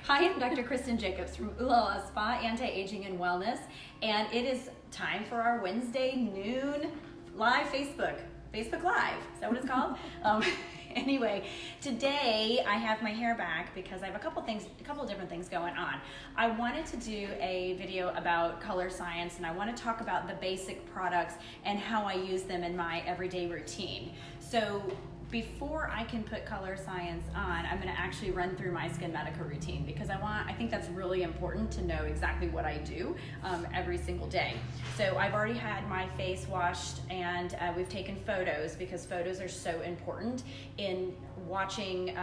Hi, I'm Dr. Kristen Jacobs from Ooh La La Spa, Anti-Aging and Wellness, and it is time for our Wednesday noon live Facebook Live. Is that what it's called? Anyway, today I have my hair back because I have a couple different things going on. I wanted to do a video about Colorescience, and I want to talk about the basic products and how I use them in my everyday routine. So before I can put Colorescience on, I'm going to actually run through my SkinMedica routine because I think that's really important to know exactly what I do every single day. So I've already had my face washed, and we've taken photos because photos are so important in watching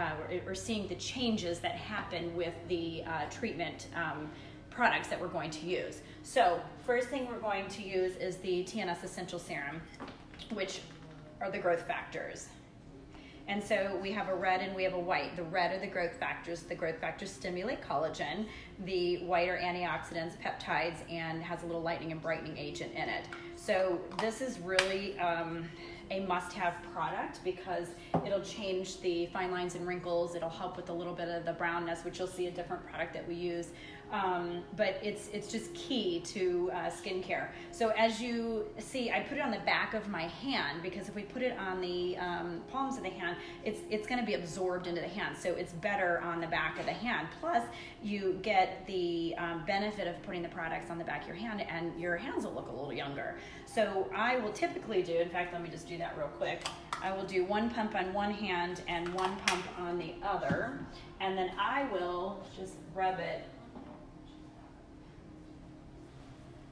or seeing the changes that happen with the treatment products that we're going to use. So first thing we're going to use is the TNS Essential Serum, which are the growth factors. And so we have a red and we have a white. The red are the growth factors. The growth factors stimulate collagen. The white are antioxidants, peptides, and has a little lightening and brightening agent in it. So this is really a must-have product because it'll change the fine lines and wrinkles. It'll help with a little bit of the brownness, which you'll see a different product that we use. But it's just key to skincare. So as you see, I put it on the back of my hand because if we put it on the palms of the hand, it's going to be absorbed into the hand. So it's better on the back of the hand. Plus, you get the benefit of putting the products on the back of your hand, and your hands will look a little younger. So I will typically do, in fact, let me just do that real quick. I will do one pump on one hand and one pump on the other, and then I will just rub it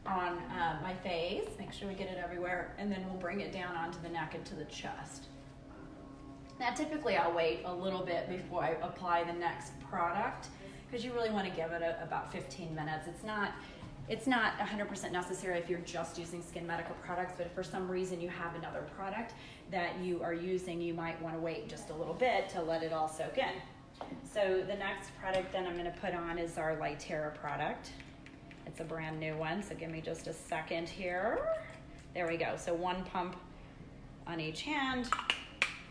on my face, make sure we get it everywhere, and then we'll bring it down onto the neck and to the chest. Now typically I'll wait a little bit before I apply the next product because you really want to give it about 15 minutes. It's not 100% necessary if you're just using SkinMedica products, but if for some reason you have another product that you are using, you might want to wait just a little bit to let it all soak in. So the next product then I'm going to put on is our Lightera product. It's a brand new one, so give me just a second here. There we go. So one pump on each hand,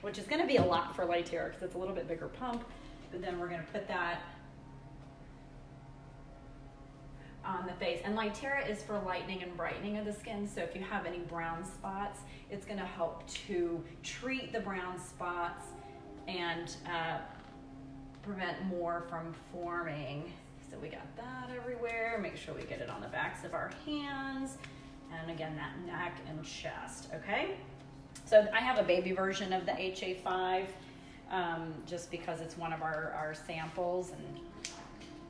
which is going to be a lot for Lightera because it's a little bit bigger pump. But then we're going to put that on the face. And Lightera is for lightening and brightening of the skin. So if you have any brown spots, it's going to help to treat the brown spots and prevent more from forming. So we got that everywhere. Make sure we get it on the backs of our hands. And again, that neck and chest, okay? So I have a baby version of the HA5 just because it's one of our samples.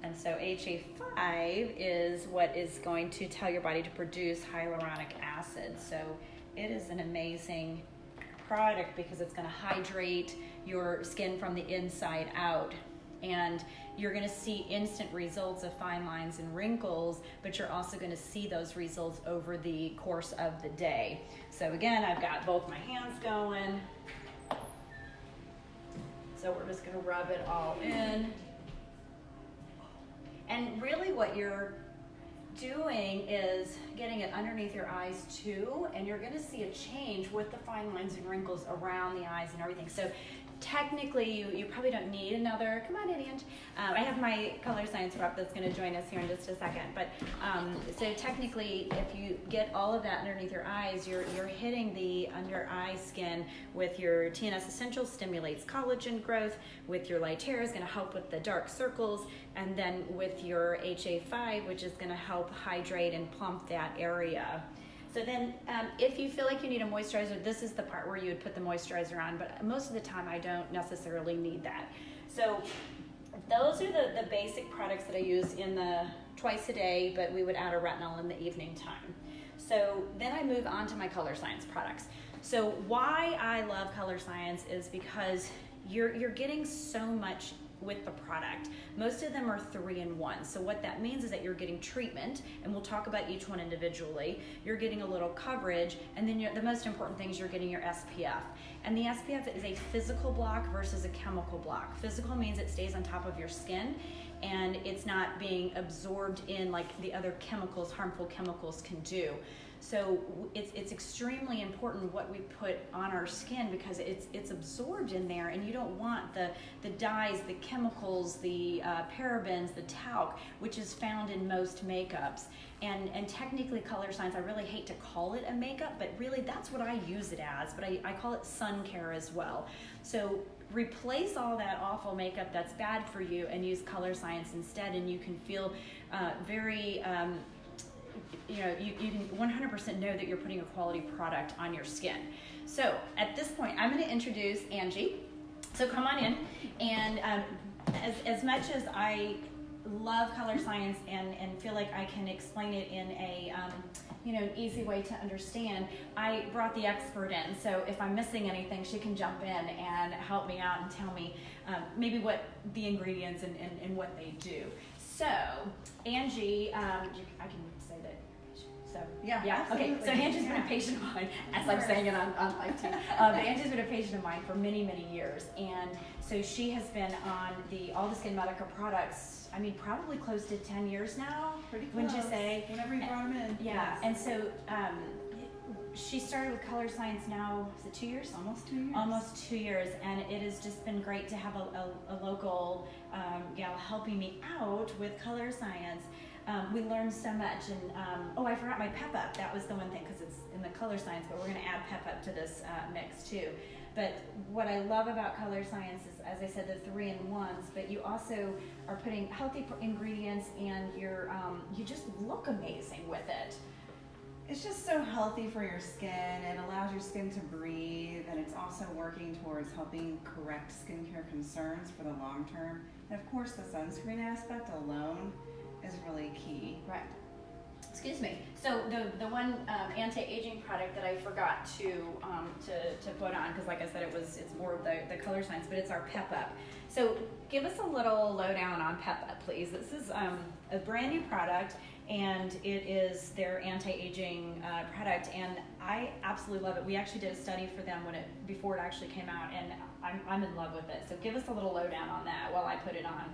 And so HA5 is what is going to tell your body to produce hyaluronic acid. So it is an amazing product because it's going to hydrate your skin from the inside out. And you're going to see instant results of fine lines and wrinkles, but you're also going to see those results over the course of the day. So again, I've got both my hands going. So we're just going to rub it all in. And really what you're doing is getting it underneath your eyes too, and you're going to see a change with the fine lines and wrinkles around the eyes and everything. So technically, you probably don't need another, come on in, Ange. I have my Colorescience rep that's going to join us here in just a second. But so technically, if you get all of that underneath your eyes, you're hitting the under eye skin with your TNS Essential, stimulates collagen growth. With your Lightera is going to help with the dark circles. And then with your HA5, which is going to help hydrate and plump that area. So then if you feel like you need a moisturizer, this is the part where you would put the moisturizer on, but most of the time I don't necessarily need that. So those are the basic products that I use in the twice a day, but we would add a retinol in the evening time. So then I move on to my Colorescience products. So why I love Colorescience is because you're getting so much with the product. Most of them are 3-in-1. So what that means is that you're getting treatment, and we'll talk about each one individually. You're getting a little coverage, and then the most important thing is you're getting your SPF. And the SPF is a physical block versus a chemical block. Physical means it stays on top of your skin, and it's not being absorbed in like the other chemicals, harmful chemicals can do. So it's extremely important what we put on our skin because it's absorbed in there, and you don't want the dyes, the chemicals, the parabens, the talc, which is found in most makeups. And technically Colorescience, I really hate to call it a makeup, but really that's what I use it as, but I call it sun care as well. So replace all that awful makeup that's bad for you and use Colorescience instead, and you can feel very, you can 100% know that you're putting a quality product on your skin. So at this point, I'm going to introduce Angie. So come on in, and as much as I love Colorescience and feel like I can explain it in a an easy way to understand, I brought the expert in, so if I'm missing anything, she can jump in and help me out and tell me maybe what the ingredients and what they do. So Angie, I can say that. So yeah, okay. So Angie's been a patient of mine, as I'm saying it on live too. But Angie's been a patient of mine for many, many years, and so she has been on all the SkinMedica products. I mean, probably close to 10 years now. Pretty close. Wouldn't you say? Whenever you brought them in. Yeah, Yes. and so she started with Colorescience now. Is it 2 years? Almost 2 years. Almost 2 years, and it has just been great to have a local gal helping me out with Colorescience. We learned so much, and I forgot my Pep Up. That was the one thing because it's in the Colorescience, but we're going to add Pep Up to this mix too. But what I love about Colorescience is, as I said, the 3-in-1s, but you also are putting healthy ingredients, and you just look amazing with it. It's just so healthy for your skin. It allows your skin to breathe, and it's also working towards helping correct skincare concerns for the long term. And of course, the sunscreen aspect alone is really key. Right. Excuse me. So the one anti-aging product that I forgot to put on, because like I said, it's more of the Colorescience, but it's our Pep Up. So give us a little lowdown on Pep Up, please. This is a brand new product, and it is their anti-aging product, and I absolutely love it. We actually did a study for them before it actually came out, and I'm in love with it. So give us a little lowdown on that while I put it on.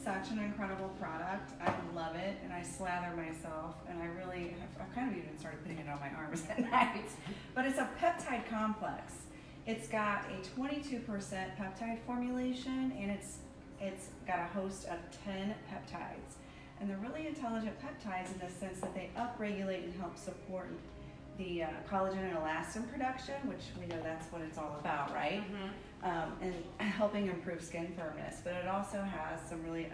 Such an incredible product. I love it, and I slather myself, and I've kind of even started putting it on my arms at night. But it's a peptide complex. It's got a 22% peptide formulation, and it's got a host of 10 peptides. And they're really intelligent peptides in the sense that they upregulate and help support the collagen and elastin production, which we know that's what it's all about, right? Mm-hmm. And helping improve skin firmness. But it also has some really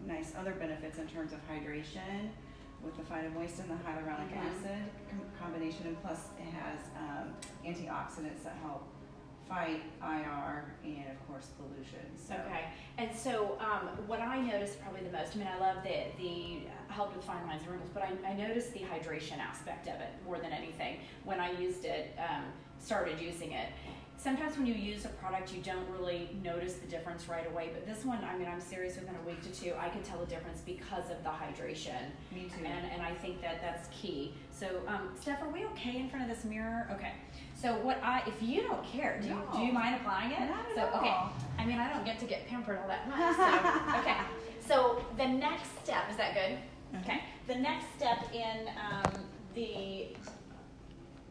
nice other benefits in terms of hydration with the phytomoistin and the hyaluronic acid combination, and plus it has antioxidants that help fight IR and of course pollution. So. Okay, and so what I noticed probably the most, I mean, I love the help with fine lines and wrinkles, but I noticed the hydration aspect of it more than anything when I used it, started using it. Sometimes when you use a product, you don't really notice the difference right away, but this one, I mean, I'm serious, within a week to two, I can tell the difference because of the hydration. Me too. And I think that's key. So, Steph, are we okay in front of this mirror? Okay. So if you don't care, do you mind applying it? Not at all. Okay. I mean, I don't get to get pampered all that much, so, okay. So the next step, is that good? Mm-hmm. Okay. The next step in the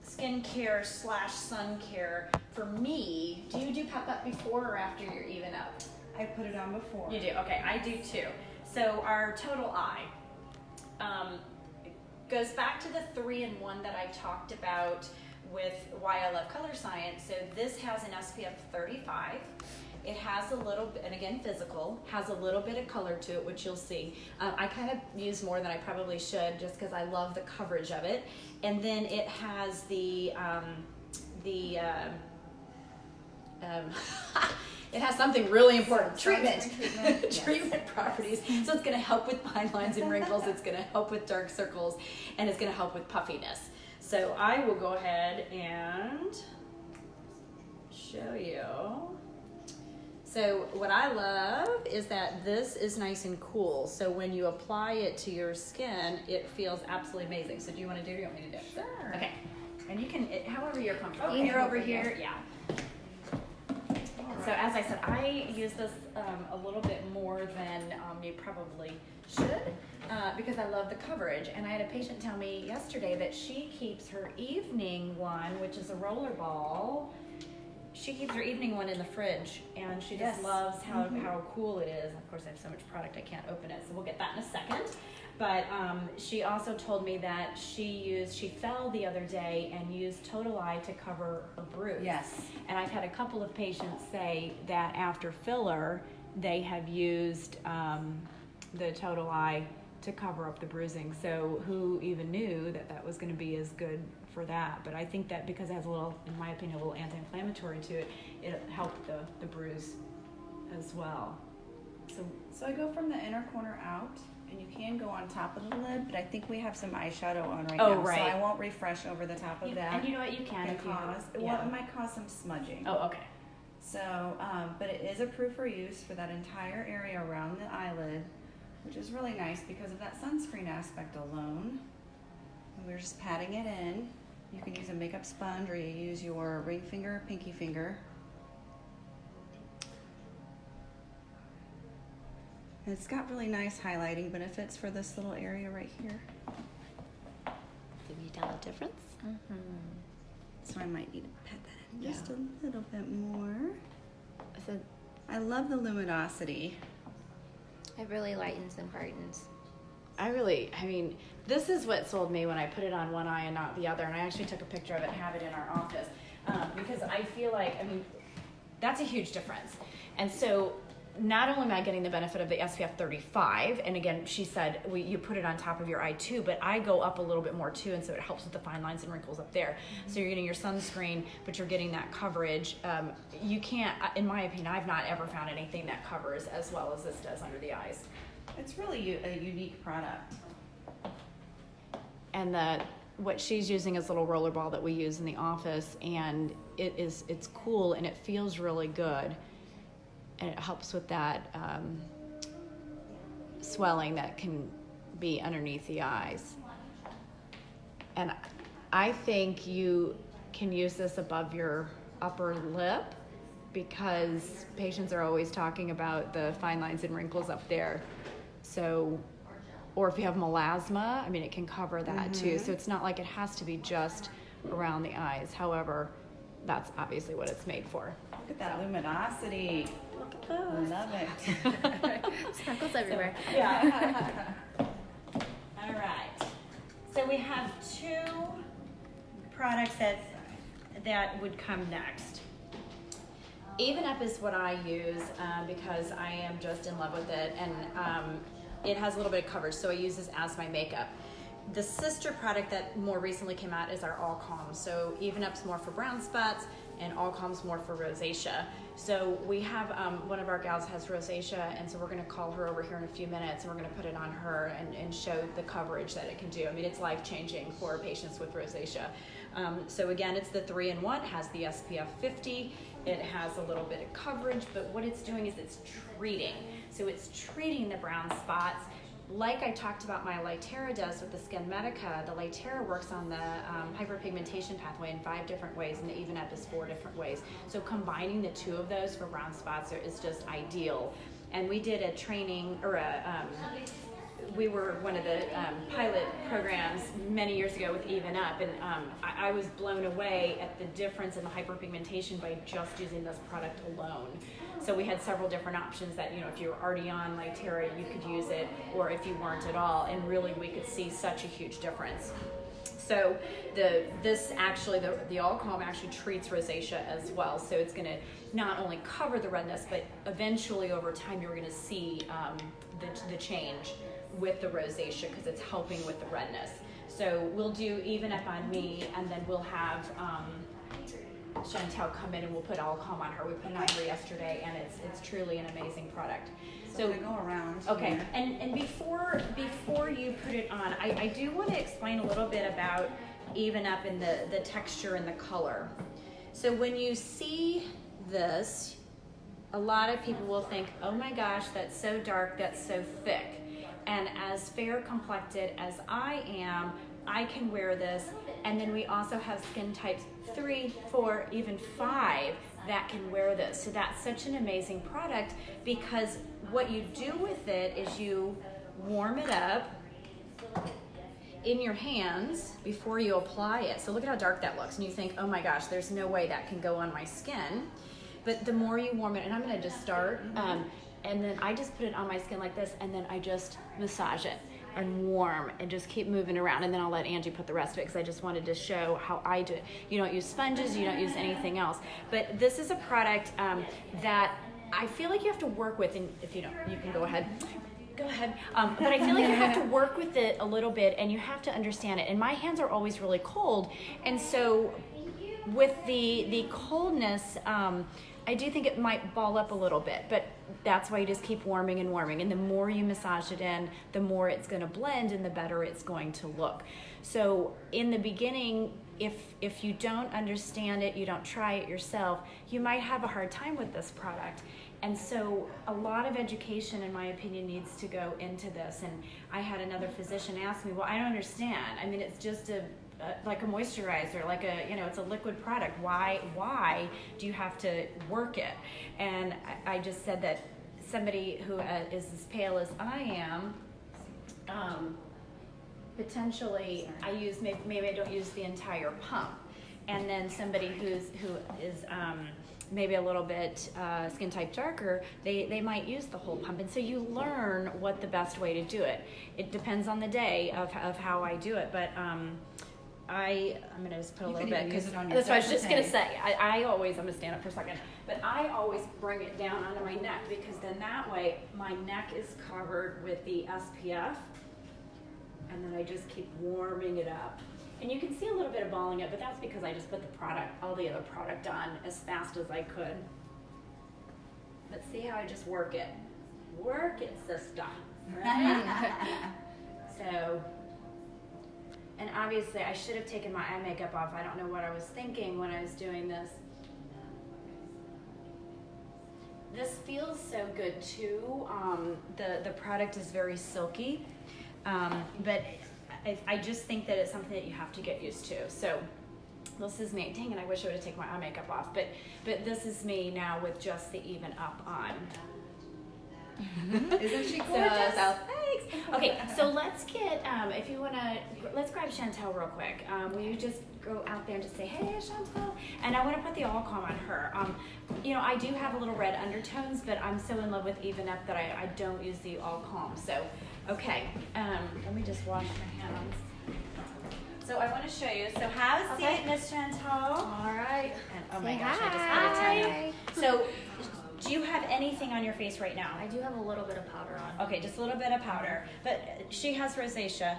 skincare / sun care for me, do you do Pep Up before or after you're even up? I put it on before. You do? Okay, I do too. So our total eye goes back to the 3-in-1 that I talked about with why I love Colorescience. So this has an SPF 35. It has a little bit, and again, physical, has a little bit of color to it, which you'll see. I kind of use more than I probably should just because I love the coverage of it. And then it has it has something really important, treatment treatment properties. So it's going to help with fine lines and wrinkles, it's going to help with dark circles, and it's going to help with puffiness. So I will go ahead and show you. So what I love is that this is nice and cool. So when you apply it to your skin, it feels absolutely amazing. So do you want to do it or do you want me to do it? Sure. Okay. And you can, however you're comfortable. Okay. You're over here. Yeah. All So as I said, I use this a little bit more than you probably should because I love the coverage. And I had a patient tell me yesterday that she keeps her evening one, which is a roller ball. She keeps her evening one in the fridge, and she just loves how cool it is. Of course, I have so much product I can't open it, so we'll get that in a second. But she also told me that she fell the other day and used Total Eye to cover her bruise. Yes. And I've had a couple of patients say that after filler, they have used the Total Eye to cover up the bruising. So who even knew that that was going to be as good for that? But I think that because it has a little, in my opinion, a little anti-inflammatory to it, it helped the bruise as well. So I go from the inner corner out, and you can go on top of the lid, but I think we have some eyeshadow on right now, right. So I won't refresh over the top of that. And you know what, you can if you it might cause some smudging. Oh, okay. So, but it is approved for use for that entire area around the eyelid, which is really nice because of that sunscreen aspect alone. And we're just patting it in. You can use a makeup sponge or you use your ring finger, pinky finger. And it's got really nice highlighting benefits for this little area right here. Can you tell the difference? Mm-hmm. So I might need to pat that in just a little bit more. So I love the luminosity. it really lightens and brightens. I mean, this is what sold me when I put it on one eye and not the other. And I actually took a picture of it and have it in our office because I feel like, that's a huge difference. And so not only am I getting the benefit of the SPF 35, and again, she said you put it on top of your eye too, but I go up a little bit more too, and so it helps with the fine lines and wrinkles up there. Mm-hmm. So you're getting your sunscreen, but you're getting that coverage. You can't, in my opinion, I've not ever found anything that covers as well as this does under the eyes. It's really a unique product. And what she's using is a little roller ball that we use in the office, and it's cool and it feels really good. And it helps with that swelling that can be underneath the eyes. And I think you can use this above your upper lip because patients are always talking about the fine lines and wrinkles up there. So, or if you have melasma, it can cover that too. So it's not like it has to be just around the eyes. However, that's obviously what it's made for. Look at that luminosity. Look at those. Love it. Sparkles everywhere. Yeah. All right. So we have two products that would come next. Even Up is what I use because I am just in love with it, and it has a little bit of coverage, so I use this as my makeup. The sister product that more recently came out is our All Calm. So Even Up's more for brown spots, and All Calm's more for rosacea. So we have one of our gals has rosacea, and so we're going to call her over here in a few minutes, and we're going to put it on her and show the coverage that it can do. It's life-changing for patients with rosacea. So again, it's the 3-in-1. It has the SPF 50. It has a little bit of coverage, but what it's doing is it's treating. So it's treating the brown spots. Like I talked about my Lytera does with the SkinMedica, the Lytera works on the hyperpigmentation pathway in 5 different ways, and the Even Up is 4 different ways. So combining the 2 of those for brown spots is just ideal. And we did a training, or we were one of the pilot programs many years ago with Even Up, and I was blown away at the difference in the hyperpigmentation by just using this product alone. So we had several different options that, if you were already on Lytera, you could use it, or if you weren't at all, and really we could see such a huge difference. So the All Calm actually treats rosacea as well. So it's going to not only cover the redness, but eventually over time you're going to see the change with the rosacea because it's helping with the redness. So we'll do Even Up on me, and then we'll have Chantel come in and we'll put All Calm on her. We put it on her yesterday, and it's truly an amazing product. So we go around. Okay, here. and before you put it on, I do want to explain a little bit about Even Up and the texture and the color. So when you see this, a lot of people will think, oh my gosh, that's so dark, that's so thick. And as fair complected as I am, I can wear this, and then we also have skin types 3, 4, even 5 that can wear this. So that's such an amazing product, because what you do with it is you warm it up in your hands before you apply it. So look at how dark that looks, and you think, oh my gosh, there's no way that can go on my skin. But the more you warm it, and I'm gonna just start, and then I just put it on my skin like this, and then I just massage it and warm and just keep moving around, and then I'll let Angie put the rest of it, because I just wanted to show how I do it. You don't use sponges, you don't use anything else. But this is a product that I feel like you have to work with, and if you don't, you can go ahead. Go ahead. But I feel like you have to work with it a little bit, and you have to understand it. And my hands are always really cold, and so with the coldness, I do think it might ball up a little bit, but that's why you just keep warming and warming. And the more you massage it in, the more it's going to blend and the better it's going to look. So in the beginning, if you don't understand it, you don't try it yourself, you might have a hard time with this product. And so a lot of education, in my opinion, needs to go into this. And I had another physician ask me, well, I don't understand. I mean, it's just like a moisturizer, like it's a liquid product. Why do you have to work it? And I just said that somebody who is as pale as I am, potentially I use, maybe I don't use the entire pump. And then somebody who is maybe a little bit skin type darker, they might use the whole pump. And so you learn what the best way to do it. It depends on the day of how I do it, but I'm gonna just put a little bit, because that's what I was just gonna say. I'm gonna stand up for a second, but I always bring it down onto my neck, because then that way my neck is covered with the SPF, and then I just keep warming it up. And you can see a little bit of balling up, but that's because I just put all the other product on as fast as I could. But see how I just work it. Work it, sister. Right? So, and obviously I should have taken my eye makeup off. I don't know what I was thinking when I was doing this. This feels so good too. The product is very silky, but I just think that it's something that you have to get used to. So this is me. Dang it, I wish I would have taken my eye makeup off. But this is me now with just the Even Up on. Isn't she gorgeous? So thanks. Okay, so let's get, if you want to, let's grab Chantel real quick. Will you just go out there and just say, hey, Chantel? And I want to put the All Calm on her. I do have a little red undertones, but I'm so in love with Even Up that I don't use the All Calm. So, okay, let me just wash my hands. So I want to show you. So have a seat, Miss Chantel. All right. And oh my gosh, I just got to tell you. So, do you have anything on your face right now? I do have a little bit of powder on. Okay, just a little bit of powder. But she has rosacea.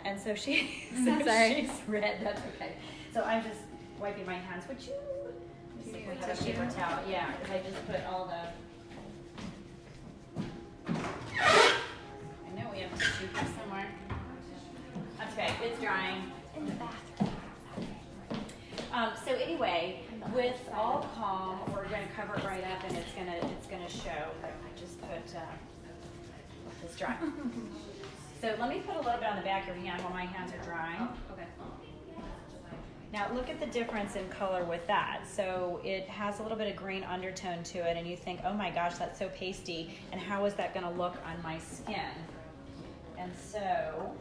And so she's red. That's okay. So I'm just wiping my hands. Would you? Let me see if we have a paper towel. Yeah, because I just put all the. I know we have tissue here somewhere. That's okay. It's drying. In the bathroom. So anyway, with All Calm, we're going to cover it right up, and it's gonna show. But I just put this dry. So let me put a little bit on the back of your hand while my hands are drying. Okay. Now look at the difference in color with that. So it has a little bit of green undertone to it, and you think, oh my gosh, that's so pasty, and how is that going to look on my skin? And so.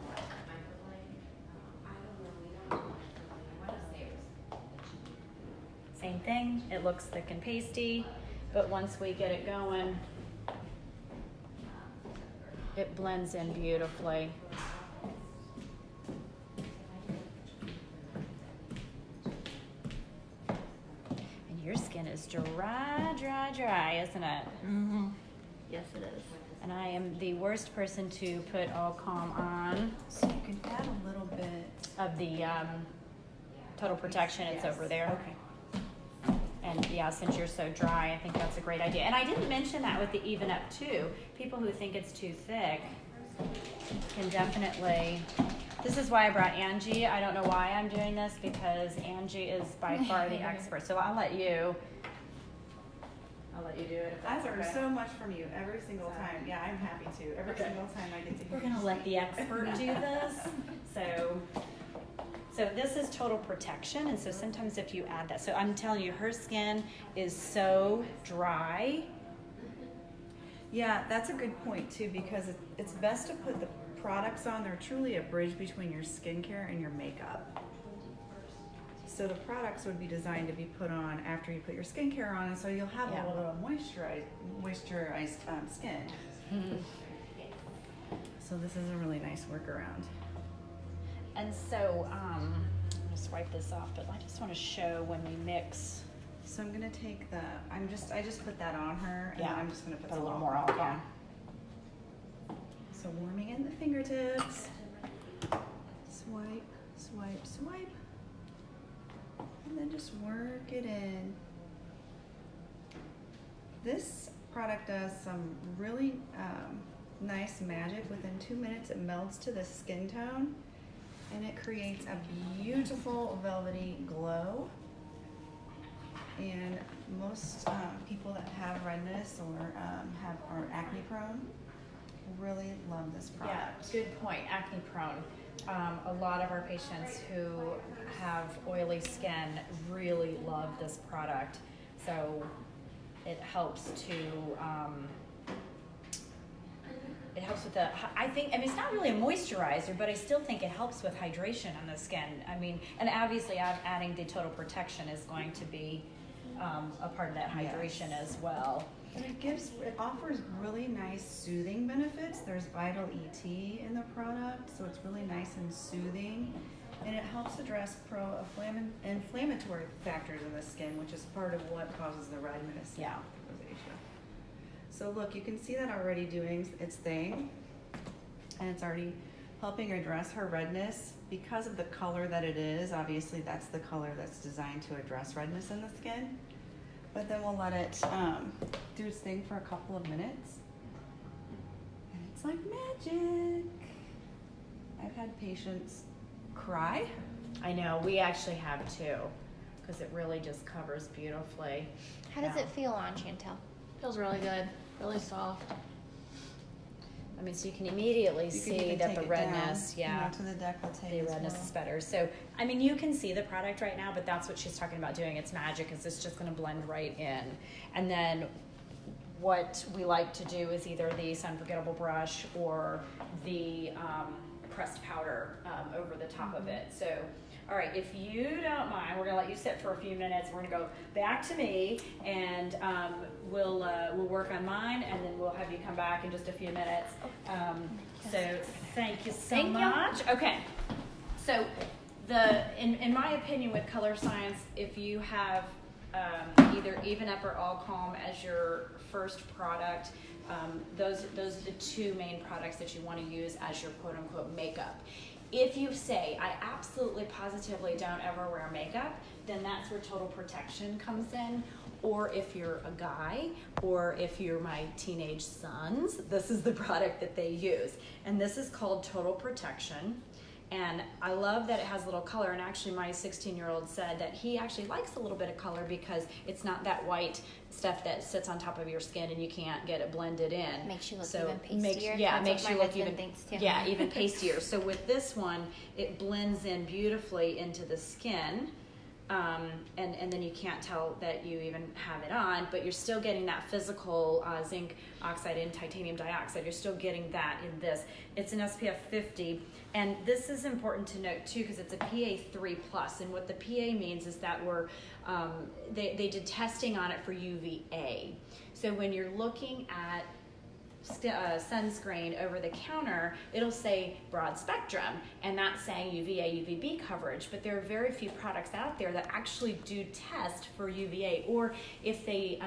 Same thing, it looks thick and pasty, but once we get it going, it blends in beautifully. And your skin is dry, isn't it? Mm-hmm. Yes, it is. And I am the worst person to put All Calm on. So you can add a little bit of the Total Protection. It's over there. Okay. And yeah, since you're so dry, I think that's a great idea. And I didn't mention that with the Even Up too. People who think it's too thick can definitely. This is why I brought Angie. I don't know why I'm doing this, because Angie is by far the expert. So I'll let you I'll let you do it. I learn Okay. so much from you every single time. Yeah, I'm happy to. Every Okay. single time I get to hear We're gonna you let speak. the expert do this. So this is total protection, and so sometimes if you add that, so I'm telling you, her skin is so dry. Yeah, that's a good point too, because it's best to put the products on. They're truly a bridge between your skincare and your makeup. So the products would be designed to be put on after you put your skincare on, and so you'll have Yeah. a little moisturized skin. So this is a really nice workaround. And so I'm gonna swipe this off, but I just want to show when we mix. So I'm gonna take I just put that on her, and Yeah. then I'm just gonna put Put a some little more on. Yeah. So warming in the fingertips. Swipe, swipe, swipe. And then just work it in. This product does some really nice magic. Within 2 minutes, it melts to the skin tone, and it creates a beautiful velvety glow. And most people that have redness or are acne prone really love this Yeah, product. good point. Acne prone. A lot of our patients who have oily skin really love this product. So it helps to, it helps with it's not really a moisturizer, but I still think it helps with hydration on the skin. I mean, and obviously adding the total protection is going to be a part of that hydration as well. And it offers really nice soothing benefits. There's Vital ET in the product, so it's really nice and soothing. And it helps address pro-inflammatory factors in the skin, which is part of what causes the redness and rosacea. So look, you can see that already doing its thing. And it's already helping address her redness. Because of the color that it is, obviously that's the color that's designed to address redness in the skin. But then we'll let it do its thing for a couple of minutes. And it's like magic. I've had patients cry. I know, we actually have too, because it really just covers beautifully. How does Yeah. it feel on, Chantel? Feels really good, really soft. I mean, so you can immediately You can see even that take the it redness, down, to the décolleté the as redness well. is better. So, I mean, you can see the product right now, but that's what she's talking about doing. It's magic, is it's just going to blend right in. And then what we like to do is either the Unforgettable brush or the pressed powder over the top of it. So, all right, if you don't mind, we're going to let you sit for a few minutes. We're going to go back to me, and we'll work on mine, and then we'll have you come back in just a few minutes. So thank you so much. Okay, so in my opinion with Colorescience, if you have either Even Up or All Calm as your first product, those are the two main products that you want to use as your quote-unquote makeup. If you say, I absolutely positively don't ever wear makeup, then that's where Total Protection comes in. Or if you're a guy, or if you're my teenage sons, this is the product that they use. And this is called Total Protection. And I love that it has a little color, and actually my 16-year-old said that he actually likes a little bit of color because it's not that white stuff that sits on top of your skin and you can't get it blended in. Makes you look So even pastier. That's makes what you my look even husband thinks too. Yeah, even pastier. So with this one, it blends in beautifully into the skin. And then you can't tell that you even have it on, but you're still getting that physical zinc oxide and titanium dioxide. You're still getting that in this. It's an SPF 50, and this is important to note too because it's a PA3+, and what the PA means is that they did testing on it for UVA. So when you're looking at sunscreen over the counter, it'll say broad spectrum, and that's saying UVA, UVB coverage, but there are very few products out there that actually do test for UVA, or if they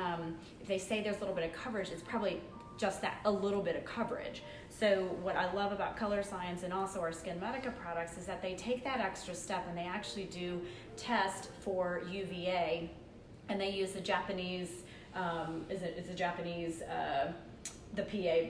say there's a little bit of coverage, it's probably just that, a little bit of coverage. So what I love about Colorescience and also our SkinMedica products is that they take that extra step and they actually do test for UVA, and they use the Japanese, the PA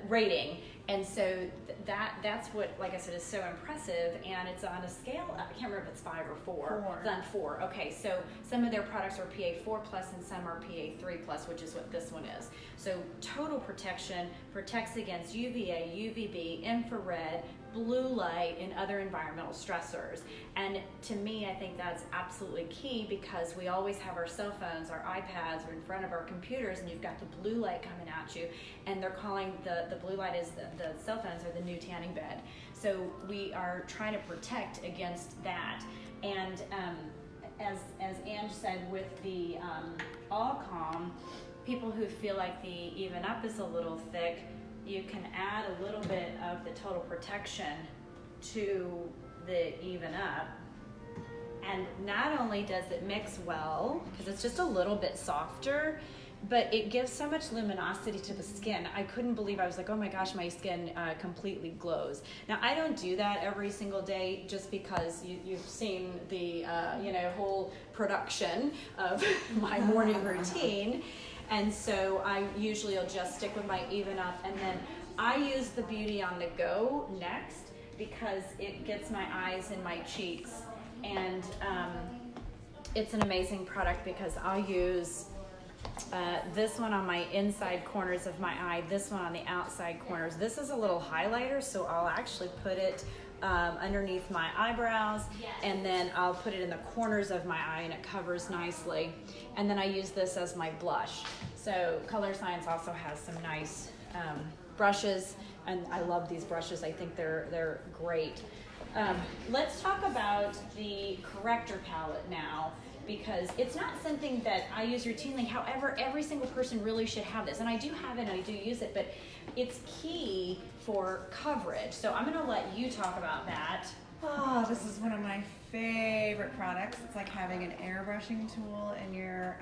rating, And so that's what, like I said, is so impressive. And it's on a scale, I can't remember if it's 5 or 4. 4. It's on 4. Okay, so some of their products are PA4 plus and some are PA3 plus, which is what this one is. So total protection, protects against UVA, UVB, infrared, blue light, and other environmental stressors. And to me, I think that's absolutely key, because we always have our cell phones, our iPads are in front of our computers, and you've got the blue light coming at you, and they're calling the blue light is the cell phones are the new tanning bed. So we are trying to protect against that. And as Ange said, with the All Calm, people who feel like the Even Up is a little thick, you can add a little bit of the total protection to the Even Up. And not only does it mix well, because it's just a little bit softer, but it gives so much luminosity to the skin. I couldn't believe, I was like, oh my gosh, my skin completely glows. Now, I don't do that every single day, just because you've seen the whole production of my morning routine. And so I usually will just stick with my Even Up, and then I use the Beauty on the Go next, because it gets my eyes and my cheeks. And it's an amazing product, because I'll use this one on my inside corners of my eye, this one on the outside corners. This is a little highlighter, so I'll actually put it underneath my eyebrows, and then I'll put it in the corners of my eye, and it covers nicely. And then I use this as my blush. So Colorescience also has some nice brushes, and I love these brushes. I think they're great. Let's talk about the corrector palette now, because it's not something that I use routinely. However, every single person really should have this, and I do have it and I do use it, but it's key for coverage. So I'm going to let you talk about that. Oh, this is one of my favorite products. It's like having an airbrushing tool in your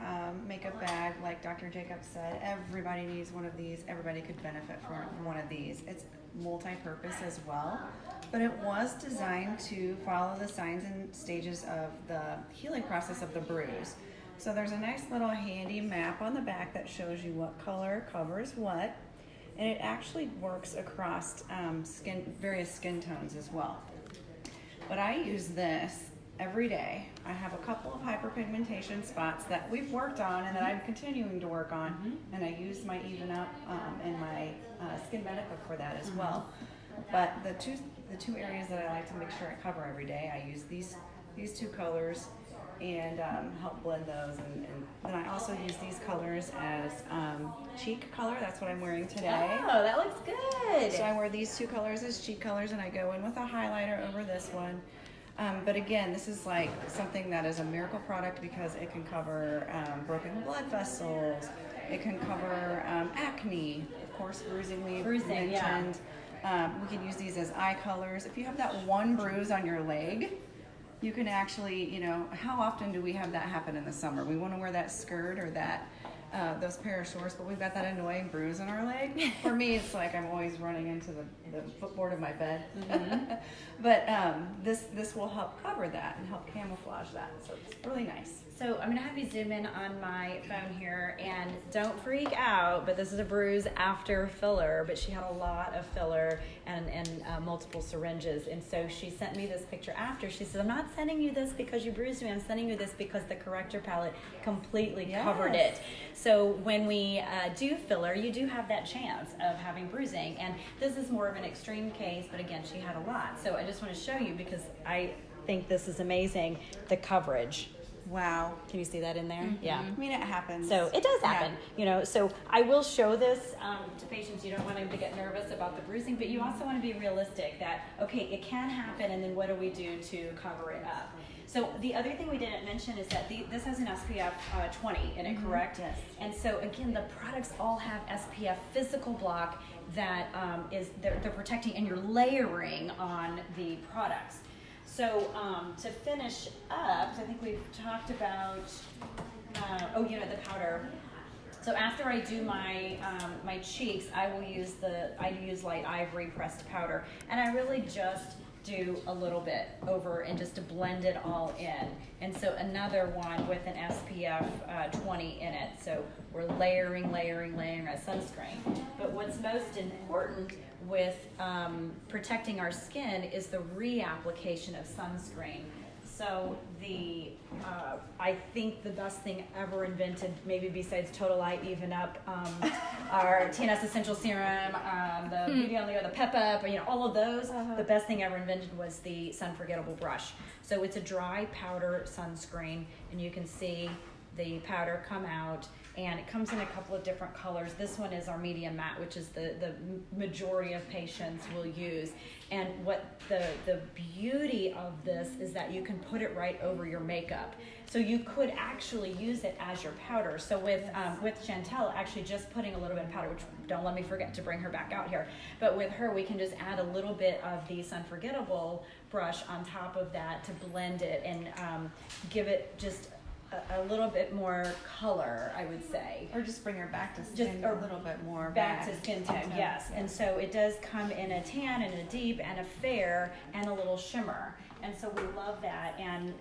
makeup bag. Like Dr. Jacobs said, everybody needs one of these. Everybody could benefit from one of these. It's multi-purpose as well, but it was designed to follow the signs and stages of the healing process of the bruise. So there's a nice little handy map on the back that shows you what color covers what, and it actually works across various skin tones as well. But I use this every day. I have a couple of hyperpigmentation spots that we've worked on and that I'm continuing to work on, and I use my Even Up and my SkinMedica for that as well. But the two areas that I like to make sure I cover every day, I use these two colors and help blend those, and then I also use these colors as cheek color. That's what I'm wearing today. Oh, that looks good. So I wear these two colors as cheek colors, and I go in with a highlighter over this one. But again, this is like something that is a miracle product, because it can cover broken blood vessels, it can cover acne, of course, bruising we mentioned. We can use these as eye colors. If you have that one bruise on your leg, you can actually, how often do we have that happen in the summer? We want to wear that skirt or that those pair of shorts, but we've got that annoying bruise on our leg. For me, it's like I'm always running into the footboard of my bed. But this will help cover that and help camouflage that, so it's really nice. So I'm gonna have you zoom in on my phone here, and don't freak out, but this is a bruise after filler, but she had a lot of filler and multiple syringes, and so she sent me this picture after. She said, I'm not sending you this because you bruised me, I'm sending you this because the corrector palette completely covered it. So when we do filler, you do have that chance of having bruising, and this is more of an extreme case, but again, she had a lot. So I just want to show you, because I think this is amazing, the coverage. Wow. Can you see that in there? Yeah. I mean, it happens. So it does happen, so I will show this to patients. You don't want them to get nervous about the bruising, but you also want to be realistic that, okay, it can happen, and then what do we do to cover it up? So the other thing we didn't mention is that this has an SPF 20 in it, correct? Yes. And so again, the products all have SPF physical block that they're protecting, and you're layering on the products. So to finish up, I think we've talked about, the powder. So after I do my my cheeks, I use light ivory pressed powder, and I really just do a little bit over and just to blend it all in. And so another one with an SPF 20 in it. So we're layering a sunscreen. But what's most important with protecting our skin is the reapplication of sunscreen. So I think the best thing ever invented, maybe besides Total Light, Even Up, our TNS Essential Serum, the Beauty on Leo, the Pep Up, all of those, the best thing ever invented was the Sun Forgettable brush. So it's a dry powder sunscreen, and you can see the powder come out, and it comes in a couple of different colors. This one is our medium matte, which is the majority of patients will use. And what the beauty of this is that you can put it right over your makeup. So you could actually use it as your powder. So with Chantel, actually just putting a little bit of powder, which don't let me forget to bring her back out here. But with her, we can just add a little bit of the Unforgettable brush on top of that to blend it and give it just a little bit more color, I would say. Or just bring her back to skin a little bit more. Back to skin tone, yes. Yeah. And so it does come in a tan and a deep and a fair and a little shimmer. And so we love that. And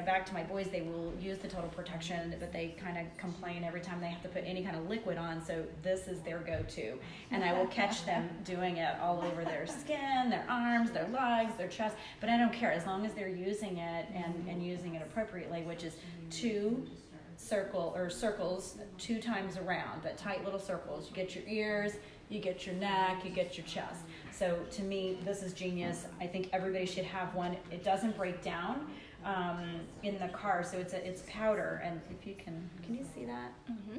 back to my boys, they will use the Total Protection, but they kind of complain every time they have to put any kind of liquid on. So this is their go-to. And I will catch them doing it all over their skin, their arms, their legs, their chest. But I don't care as long as they're using it and using it appropriately, which is 2 circles 2 times around, but tight little circles. You get your ears, you get your neck, you get your chest. So to me, this is genius. I think everybody should have one. It doesn't break down in the car, so it's powder. And if you can you see that? Mm-hmm.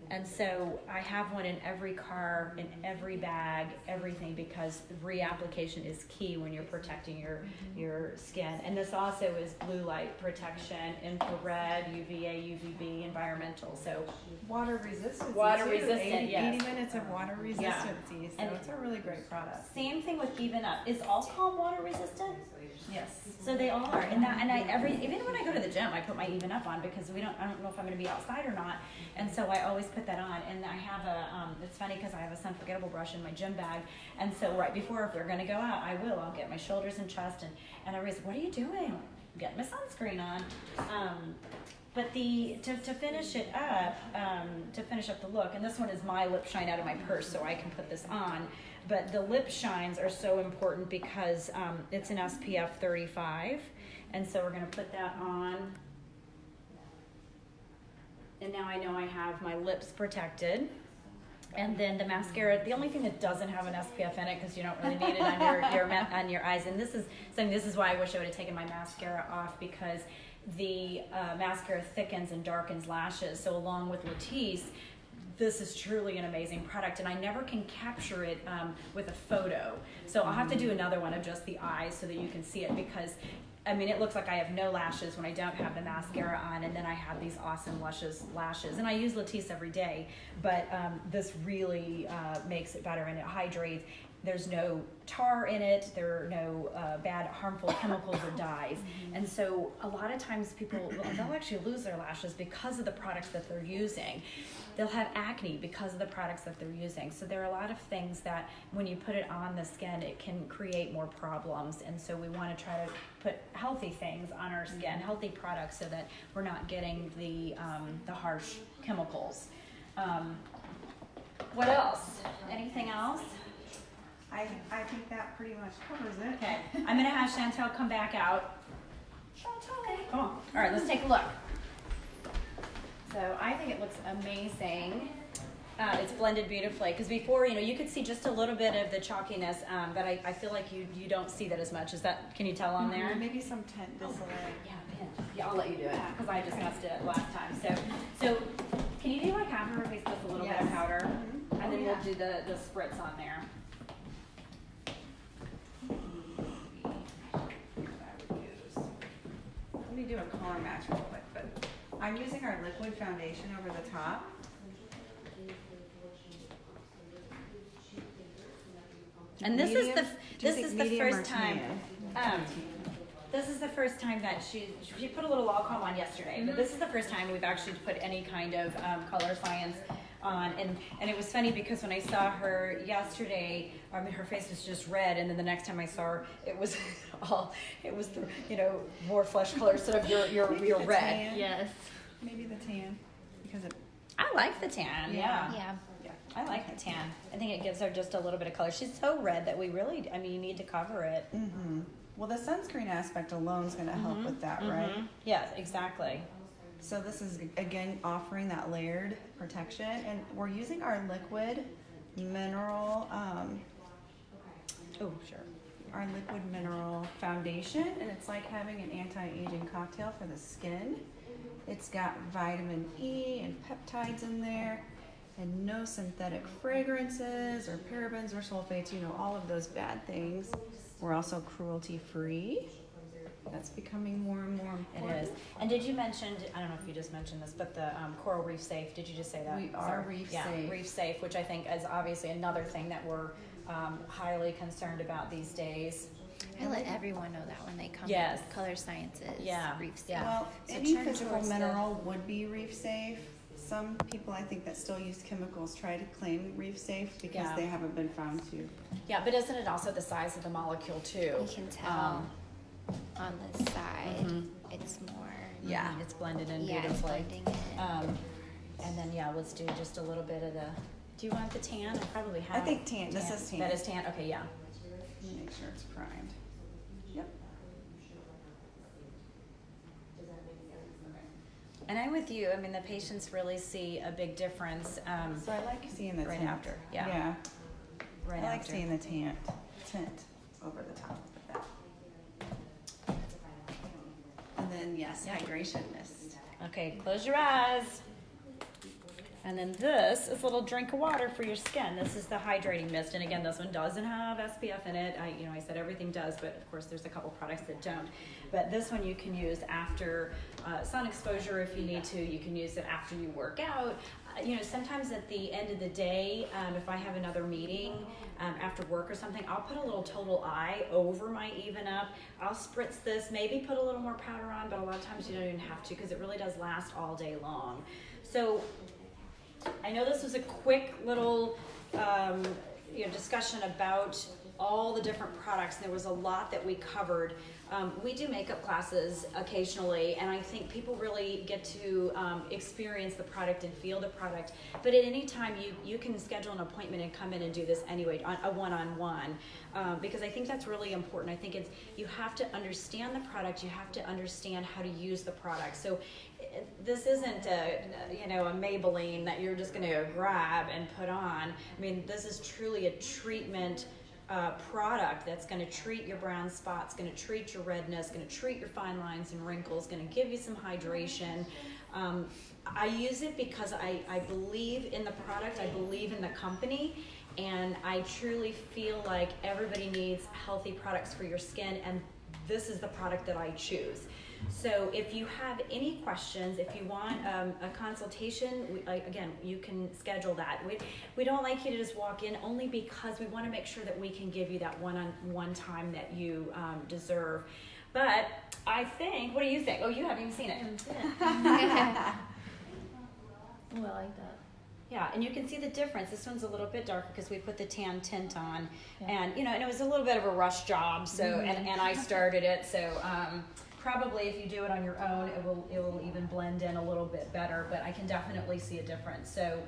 And so I have one in every car, in every bag, everything, because reapplication is key when you're protecting your skin. And this also is blue light protection, infrared, UVA, UVB, environmental. So water resistant. Water resistant, 80 yes. 80 minutes of water resistancy. So it's a really great product. Same thing with Even Up. Is all calm water resistant? Yes. So they all are. And even when I go to the gym, I put my Even Up on because I don't know if I'm going to be outside or not. And so I always put that on. And I have it's funny because I have a Sun Forgettable brush in my gym bag. And so right before, if we're going to go out, I'll get my shoulders and chest. And everybody's, what are you doing? I'm getting my sunscreen on. But to finish it up, to finish up the look, and this one is my lip shine out of my purse, so I can put this on. But the lip shines are so important because it's an SPF 35, and so we're going to put that on. And now I know I have my lips protected. And then the mascara, the only thing that doesn't have an SPF in it, because you don't really need it on your eyes. And this is why I wish I would have taken my mascara off, because the mascara thickens and darkens lashes. So along with Latisse, this is truly an amazing product, and I never can capture it with a photo. So I'll have to do another one of just the eyes so that you can see it, because it looks like I have no lashes when I don't have the mascara on, and then I have these awesome luscious lashes. And I use Latisse every day, but this really makes it better, and it hydrates. There's no tar in it. There are no bad, harmful chemicals or dyes. And so a lot of times people, they'll actually lose their lashes because of the products that they're using. They'll have acne because of the products that they're using. So there are a lot of things that when you put it on the skin, it can create more problems. And so we want to try to put healthy things on our skin, healthy products, so that we're not getting the harsh chemicals. What else? Anything else? I think that pretty much covers it. Okay, I'm going to have Chantel come back out. Chantel, come on. All right, let's take a look. So I think it looks amazing. It's blended beautifully, because before, you could see just a little bit of the chalkiness, but I feel like you don't see that as much. Can you tell on there? Maybe some tint disarray. Yeah, I'll let you do it, because I just messed it up last time. So can you do like half of her face with a little bit of powder? And then we'll do the spritz on there. Let me do a color match real quick, but I'm using our liquid foundation over the top. And this is the first time. This is the first time that she put a little Lancome on yesterday, but this is the first time we've actually put any kind of Colorescience on, and it was funny because when I saw her yesterday, I mean, her face was just red, and then the next time I saw her, it was more flesh color instead of your red. Tan. Yes. Maybe the tan, because it. I like the tan. Yeah. Yeah. I like the tan. I think it gives her just a little bit of color. She's so red that we really, I mean, you need to cover it. Mm-hmm. Well, the sunscreen aspect alone is going to help with that, right? Yes, exactly. So this is, again, offering that layered protection. And we're using our liquid mineral, Oh, sure. our liquid mineral foundation. And it's like having an anti-aging cocktail for the skin. It's got vitamin E and peptides in there. And no synthetic fragrances or parabens or sulfates, all of those bad things. We're also cruelty-free. That's becoming more and more important. It is. And did you mention, I don't know if you just mentioned this, but the Coral Reef Safe, did you just say that? We are Reef Yeah, Safe. Reef Safe, which I think is obviously another thing that we're highly concerned about these days. I let everyone know that when they come Yes. to Color Sciences, Yeah. Reef Safe. Yeah. Well, So any turn physical towards the- mineral would be reef safe. Some people, I think, that still use chemicals try to claim reef safe because Yeah. they haven't been found to. Yeah, but isn't it also the size of the molecule too? You can tell on the side, it's more. Yeah, it's blended in Yeah, it's beautifully. blending in. And then let's do just a little bit of the. Do you want the tan? I probably have. I think tan. This is tan. That is tan. Okay, yeah. Let me make sure it's primed. Yep. And I'm with you. I mean, the patients really see a big difference. So I like seeing the Right tint. after, yeah. Yeah. Right I like after. seeing the tint over the top of that. And then, yes, hydration mist. Okay, close your eyes. And then this is a little drink of water for your skin. This is the hydrating mist. And again, this one doesn't have SPF in it. I said everything does, but of course there's a couple products that don't. But this one you can use after sun exposure if you need to. You can use it after you work out. Sometimes at the end of the day, if I have another meeting after work or something, I'll put a little Total Eye over my Even Up. I'll spritz this, maybe put a little more powder on, but a lot of times you don't even have to because it really does last all day long. So I know this was a quick little discussion about all the different products. There was a lot that we covered. We do makeup classes occasionally, and I think people really get to experience the product and feel the product. But at any time, you can schedule an appointment and come in and do this anyway, on a one-on-one, because I think that's really important. I think you have to understand the product. You have to understand how to use the product. So this isn't a Maybelline that you're just going to grab and put on. I mean, this is truly a treatment product that's going to treat your brown spots, going to treat your redness, going to treat your fine lines and wrinkles, going to give you some hydration. I use it because I believe in the product, I believe in the company, and I truly feel like everybody needs healthy products for your skin, and this is the product that I choose. So if you have any questions, if you want a consultation, again, you can schedule that. We don't like you to just walk in, only because we want to make sure that we can give you that one-on-one time that you deserve. But I think, what do you think? Oh, you haven't even seen it. Oh, I like that. Yeah, and you can see the difference. This one's a little bit darker because we put the tan tint on, and and it was a little bit of a rush job. So, and I started it. So, probably if you do it on your own, it will even blend in a little bit better. But I can definitely see a difference. So,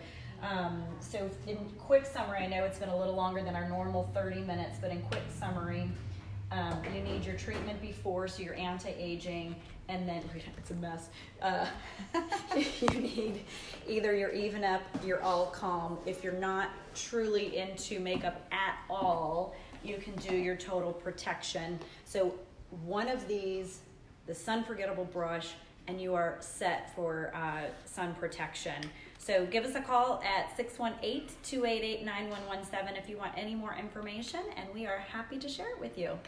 so in quick summary, I know it's been a little longer than our normal 30 minutes, but in quick summary, you need your treatment before, so your anti-aging. And then, it's a mess. You need either your Even Up, your All Calm. If you're not truly into makeup at all, you can do your Total Protection. So one of these, the Sun Forgettable Brush, and you are set for sun protection. So give us a call at 618-288-9117 if you want any more information, and we are happy to share it with you.